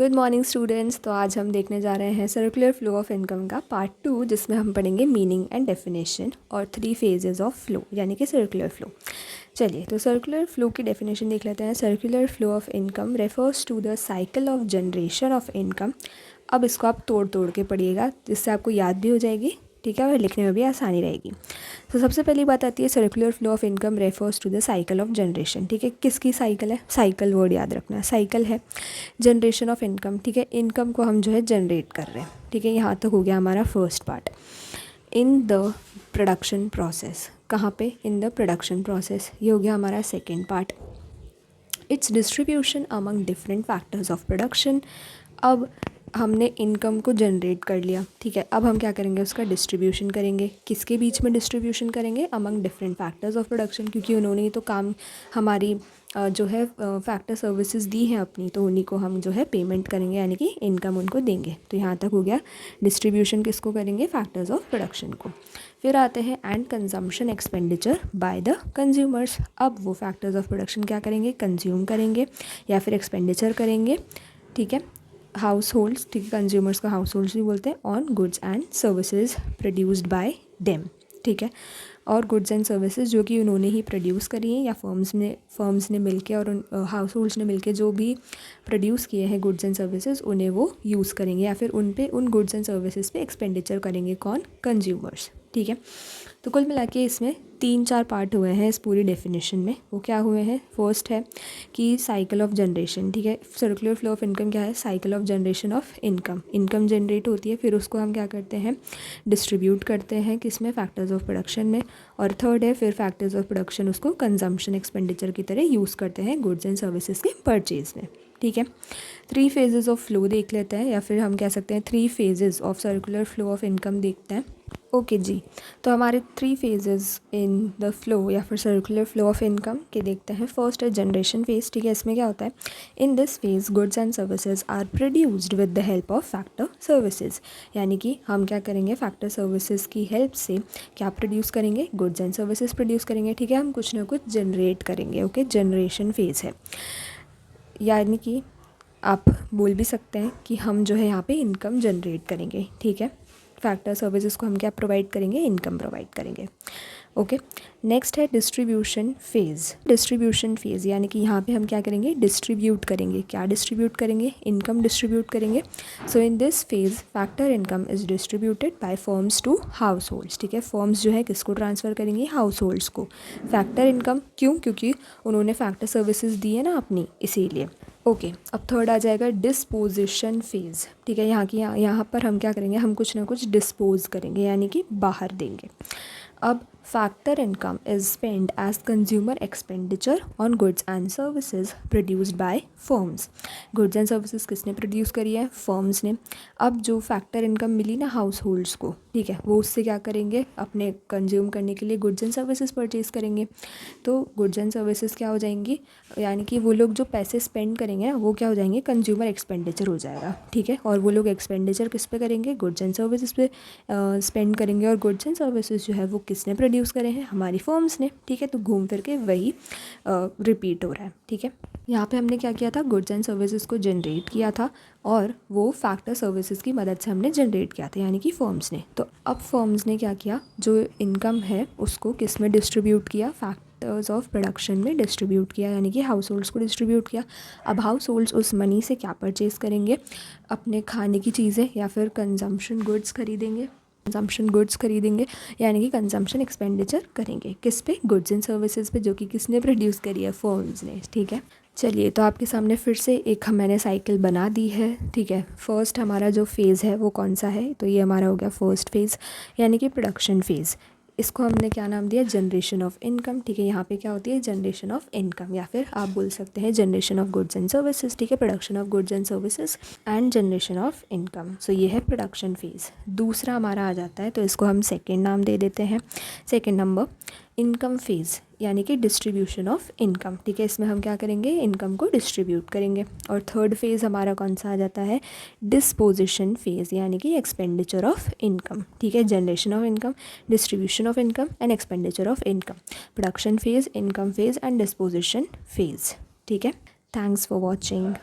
Good morning students. तो आज हम देखने जा रहे हैं सर्कुलर फ्लो ऑफ इनकम का पार्ट 2, जिसमें हम पढ़ेंगे मीनिंग एंड डेफिनेशन और 3 फेजेस ऑफ फ्लो यानी कि सर्कुलर फ्लो। चलिए, तो सर्कुलर फ्लो की डेफिनेशन देख लेते हैं। Circular flow of income refers to the cycle of generation of income. अब इसको आप तोड़ तोड़ के पढ़िएगा, जिससे आपको याद भी हो जाएगी, ठीक है, और लिखने में भी आसानी रहेगी। तो सबसे पहली बात आती है circular flow of income refers to the cycle of generation. ठीक है, किसकी साइकिल है? साइकिल वर्ड याद रखना है, साइकिल है। जनरेशन ऑफ इनकम, ठीक है, इनकम को हम जो है जनरेट कर रहे हैं। ठीक है, यहाँ तक हो गया हमारा first part. In the production process, कहाँ पे? इन द प्रोडक्शन प्रोसेस, ये हो गया हमारा second part. It's distribution among different factors of production. अब हमने इनकम को जनरेट कर लिया, ठीक है, अब हम क्या करेंगे? उसका डिस्ट्रीब्यूशन करेंगे। किसके बीच में डिस्ट्रीब्यूशन करेंगे? Among different factors of production, क्योंकि उन्होंने ही तो काम हमारी जो है फैक्टर सर्विसेज दी हैं अपनी, तो उन्हीं को हम जो है पेमेंट करेंगे, यानी कि इनकम उनको देंगे। तो यहाँ तक हो गया डिस्ट्रीब्यूशन किसको करेंगे? फैक्टर्स ऑफ प्रोडक्शन को। फिर आते हैं and consumption expenditure by the consumers. अब वो फैक्टर्स ऑफ प्रोडक्शन क्या करेंगे? कंज्यूम करेंगे या फिर एक्सपेंडिचर करेंगे, ठीक है। हाउस होल्ड्स, ठीक है, कंज्यूमर्स को हाउस होल्ड्स भी बोलते हैं, on goods and services produced bye them, ठीक है। और गुड्स एंड सर्विसेज जो कि उन्होंने ही प्रोड्यूस करी हैं, या फर्म्स ने मिलके और उन हाउस होल्ड्स ने मिलके जो भी प्रोड्यूस किए हैं गुड्स एंड सर्विसेज, उन्हें वो यूज़ करेंगे या फिर उन गुड्स एंड सर्विसेज पे एक्सपेंडिचर करेंगे। कौन? कंज्यूमर्स, ठीक है। तो कुल मिला के इसमें 3-4 पार्ट हुए हैं इस पूरी डेफिनेशन में। वो क्या हुए हैं? फर्स्ट है कि साइकिल ऑफ जनरेशन, ठीक है। सर्कुलर फ्लो ऑफ इनकम क्या है? Cycle of generation of income. Income generate होती है, फिर उसको हम क्या करते हैं? डिस्ट्रीब्यूट करते हैं, किसमें? फैक्टर्स ऑफ प्रोडक्शन में। और थर्ड है फिर फैक्टर्स ऑफ प्रोडक्शन उसको कंजम्पशन एक्सपेंडिचर की तरह यूज़ करते हैं गुड्स एंड सर्विसेज के परचेज में, ठीक है। 3 फेजेस ऑफ फ्लो देख लेते हैं, या फिर हम कह सकते हैं 3 phases of circular flow of income देखते हैं। ओके जी, तो हमारे 3 फेजेस इन द फ्लो या फिर सर्कुलर फ्लो ऑफ इनकम के देखते हैं। फर्स्ट है जनरेशन फेज, ठीक है। इसमें क्या होता है? In this phase goods and services are produced with the help of factor services, यानी कि हम क्या करेंगे? फैक्टर सर्विसेज की हेल्प से क्या प्रोड्यूस करेंगे? गुड्स एंड सर्विसेज प्रोड्यूस करेंगे, ठीक है। हम कुछ ना कुछ जनरेट करेंगे, ओके। जनरेशन फेज है, यानी कि आप बोल भी सकते हैं कि हम जो है यहाँ पे इनकम जनरेट करेंगे, ठीक है। फैक्टर सर्विसेज को हम क्या प्रोवाइड करेंगे? इनकम प्रोवाइड करेंगे, ओके। नेक्स्ट है डिस्ट्रीब्यूशन फेज़। डिस्ट्रीब्यूशन फेज़ यानी कि यहाँ पे हम क्या करेंगे? डिस्ट्रीब्यूट करेंगे। क्या डिस्ट्रीब्यूट करेंगे? इनकम डिस्ट्रीब्यूट करेंगे। So in this phase factor income is distributed by firms to households, ठीक है। फर्म्स जो है किसको ट्रांसफ़र करेंगी? हाउस होल्ड्स को फैक्टर इनकम। क्यों? क्योंकि उन्होंने फैक्टर सर्विसेज दी है ना अपनी, इसीलिए, ओके। अब थर्ड आ जाएगा डिस्पोजिशन फेज़, ठीक है। यहाँ पर हम क्या करेंगे? हम कुछ ना कुछ डिस्पोज करेंगे, यानी कि बाहर देंगे। अब factor income is spend as consumer expenditure on goods and services produced by firms. Goods and services किसने प्रोड्यूस करी है? फर्म्स ने। अब जो फैक्टर इनकम मिली ना हाउस होल्ड्स को, ठीक है, वो उससे क्या करेंगे? अपने कंज्यूम करने के लिए गुड्स एंड सर्विसेज परचेज करेंगे। तो गुड्स एंड सर्विसेज क्या हो जाएंगी? यानी कि वो लोग जो पैसे स्पेंड करेंगे ना, वो क्या हो जाएंगे? कंज्यूमर एक्सपेंडिचर हो जाएगा, ठीक है। और वो लोग एक्सपेंडिचर किस पे करेंगे? गुड्स एंड सर्विसेज पे स्पेंड करेंगे। और गुड्स एंड सर्विसेज जो है वो किसने प्रोड्यूस करे हैं? हमारी फर्म्स ने, ठीक है। तो घूम फिर के वही रिपीट हो रहा है, ठीक है। यहाँ पे हमने क्या किया था? गुड्स एंड सर्विसेज को जनरेट किया था, और वो फैक्टर सर्विसेज की मदद से हमने जनरेट किया था, यानी कि फर्म्स ने। तो अब फर्म्स ने क्या किया? जो इनकम है उसको किस में डिस्ट्रीब्यूट किया? फैक्टर्स ऑफ प्रोडक्शन में डिस्ट्रीब्यूट किया, यानी कि हाउस होल्ड्स को डिस्ट्रीब्यूट किया। अब हाउस होल्ड्स उस मनी से क्या परचेज़ करेंगे? अपने खाने की चीज़ें या फिर कंजम्पशन गुड्स खरीदेंगे। कंजम्पशन गुड्स खरीदेंगे, यानी कि कंजम्पशन एक्सपेंडिचर करेंगे। किस पे? गुड्स एंड सर्विसेज पे, जो कि किसने प्रोड्यूस करी है? फर्म्स ने, ठीक है। चलिए, तो आपके सामने फिर से एक मैंने साइकिल बना दी है, ठीक है। फर्स्ट हमारा जो फेज़ है वो कौन सा है? तो ये हमारा हो गया फर्स्ट फेज़, यानी कि प्रोडक्शन फेज़। इसको हमने क्या नाम दिया? जनरेशन ऑफ इनकम, ठीक है। यहाँ पे क्या होती है? जनरेशन ऑफ इनकम, या फिर आप बोल सकते हैं generation of goods and services, ठीक है। Production of goods and services and generation of income. So ये है प्रोडक्शन फेज़। दूसरा हमारा आ जाता है, तो इसको हम सेकेंड नाम दे देते हैं। सेकेंड नंबर इनकम फेज़, यानी कि डिस्ट्रीब्यूशन ऑफ इनकम, ठीक है। इसमें हम क्या करेंगे? इनकम को डिस्ट्रीब्यूट करेंगे। और थर्ड फेज़ हमारा कौन सा आ जाता है? डिस्पोजिशन फेज़, यानी कि एक्सपेंडिचर ऑफ इनकम, ठीक है। Generation of income, distribution of income and expenditure of income. Production phase, income phase and disposition phase, ठीक है। Thanks for watching.